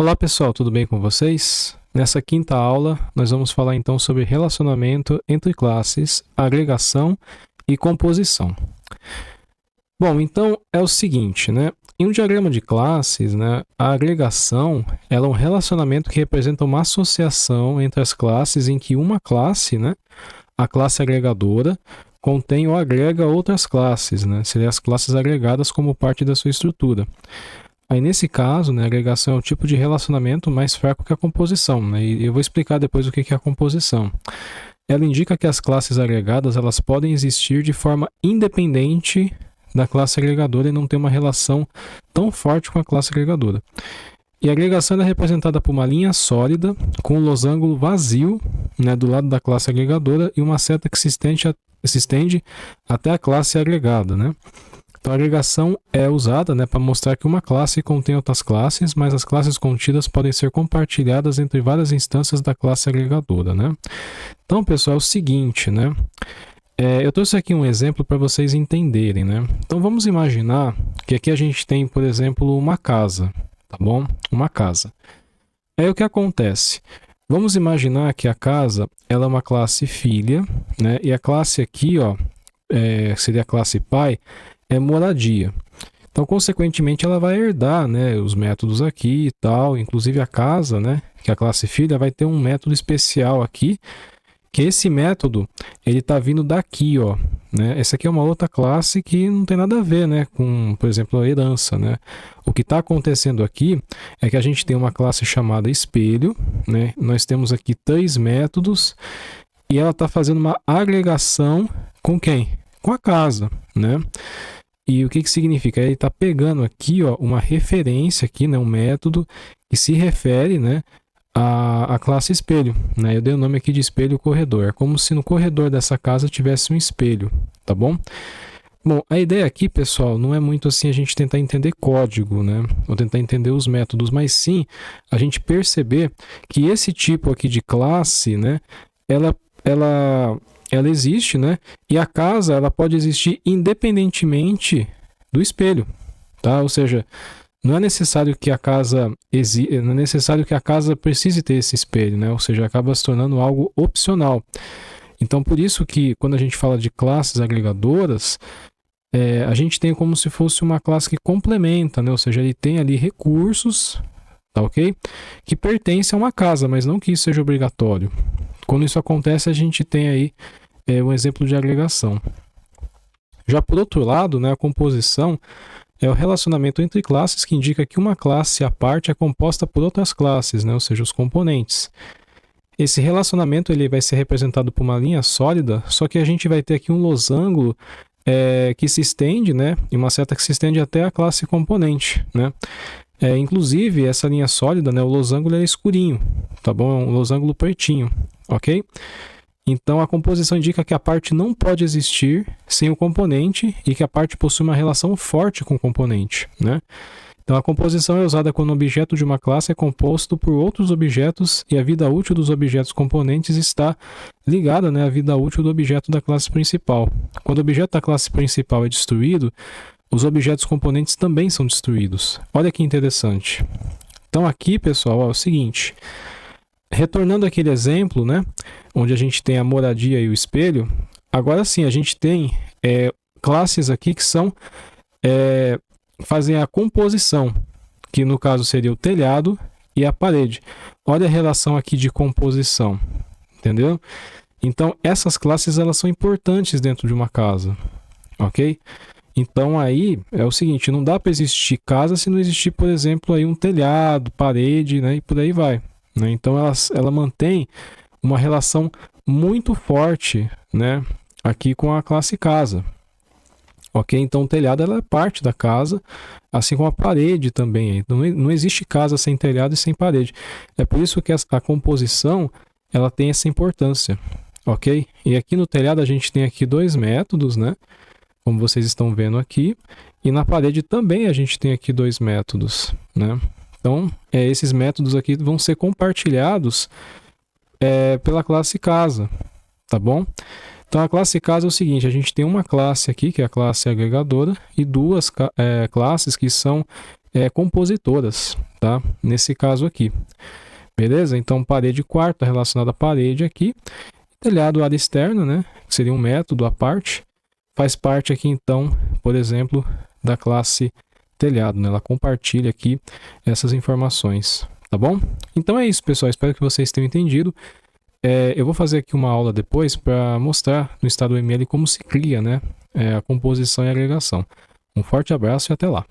Olá pessoal, tudo bem com vocês? Nessa quinta aula, nós vamos falar então sobre relacionamento entre classes, agregação e composição. Bom, então é o seguinte, né? Em um diagrama de classes, né, a agregação ela é um relacionamento que representa uma associação entre as classes em que uma classe, né, a classe agregadora, contém ou agrega outras classes, né? Seriam as classes agregadas como parte da sua estrutura. Aí, nesse caso, né, a agregação é o tipo de relacionamento mais fraco que a composição, né, e eu vou explicar depois o que é a composição. Ela indica que as classes agregadas elas podem existir de forma independente da classe agregadora e não ter uma relação tão forte com a classe agregadora. E a agregação é representada por uma linha sólida com um losango vazio, né, do lado da classe agregadora e uma seta que se estende até a classe agregada, né? Então, a agregação é usada, né, para mostrar que uma classe contém outras classes, mas as classes contidas podem ser compartilhadas entre várias instâncias da classe agregadora, né? Então, pessoal, é o seguinte, né? Eu trouxe aqui um exemplo para vocês entenderem, né? Então, vamos imaginar que aqui a gente tem, por exemplo, uma casa, tá bom? Uma casa. Aí, o que acontece? Vamos imaginar que a casa ela é uma classe filha, né? E a classe aqui, ó, seria a classe pai, é moradia. Então, consequentemente, ela vai herdar, né, os métodos aqui e tal, inclusive a casa, né, que é a classe filha, vai ter um método especial aqui, que esse método, ele está vindo daqui, ó, né? Essa aqui é uma outra classe que não tem nada a ver, né, com, por exemplo, a herança, né? O que está acontecendo aqui é que a gente tem uma classe chamada espelho, né? Nós temos aqui 3 métodos e ela está fazendo uma agregação com quem? Com a casa, né? E o que significa? Ele está pegando aqui, ó, uma referência aqui, né, um método que se refere, né, à classe espelho, né? Eu dei o nome aqui de espelho corredor. É como se no corredor dessa casa tivesse um espelho, tá bom? Bom, a ideia aqui, pessoal, não é muito assim a gente tentar entender código, né? Ou tentar entender os métodos, mas sim a gente perceber que esse tipo aqui de classe, né, ela existe, né? E a casa ela pode existir independentemente do espelho, tá? Ou seja, não é necessário que a casa não é necessário que a casa precise ter esse espelho, né? Ou seja, acaba se tornando algo opcional. Então, por isso que quando a gente fala de classes agregadoras, a gente tem como se fosse uma classe que complementa, né? Ou seja, ele tem ali recursos, tá ok? Que pertencem a uma casa, mas não que isso seja obrigatório. Quando isso acontece, a gente tem aí um exemplo de agregação. Já por outro lado, né, a composição é o relacionamento entre classes que indica que uma classe à parte é composta por outras classes, né, ou seja, os componentes. Esse relacionamento ele vai ser representado por uma linha sólida, só que a gente vai ter aqui um losango que se estende, né, e uma seta que se estende até a classe componente, né? Inclusive, essa linha sólida, né, o losango é escurinho, tá bom? É um losango pretinho, ok? Então, a composição indica que a parte não pode existir sem o componente e que a parte possui uma relação forte com o componente, né? Então, a composição é usada quando o objeto de uma classe é composto por outros objetos e a vida útil dos objetos componentes está ligada, né, à vida útil do objeto da classe principal. Quando o objeto da classe principal é destruído, os objetos componentes também são destruídos. Olha que interessante. Então aqui, pessoal, é o seguinte. Retornando àquele exemplo, né, onde a gente tem a moradia e o espelho, agora sim, a gente tem classes aqui que fazem a composição, que no caso seria o telhado e a parede. Olha a relação aqui de composição, entendeu? Então, essas classes elas são importantes dentro de uma casa, ok? Então aí é o seguinte, não dá para existir casa se não existir, por exemplo, aí um telhado, parede, né, e por aí vai, né? Então ela mantém uma relação muito forte, né, aqui com a classe casa, ok? Então o telhado ela é parte da casa, assim como a parede também. Não existe casa sem telhado e sem parede. É por isso que a composição ela tem essa importância, ok? E aqui no telhado a gente tem aqui 2 métodos, né? Como vocês estão vendo aqui, e na parede também a gente tem aqui 2 métodos, né? Então, esses métodos aqui vão ser compartilhados pela classe casa, tá bom? Então, a classe casa é o seguinte, a gente tem uma classe aqui, que é a classe agregadora, e 2 classes que são compositoras, tá? Nesse caso aqui. Beleza? Então, parede quarta relacionada à parede aqui. Telhado, área externa, né? Que seria um método à parte. Faz parte aqui, então, por exemplo, da classe telhado, né? Ela compartilha aqui essas informações, tá bom? Então é isso, pessoal. Espero que vocês tenham entendido. Eu vou fazer aqui uma aula depois para mostrar no estado ML como se cria, né? A composição e agregação. Um forte abraço e até lá.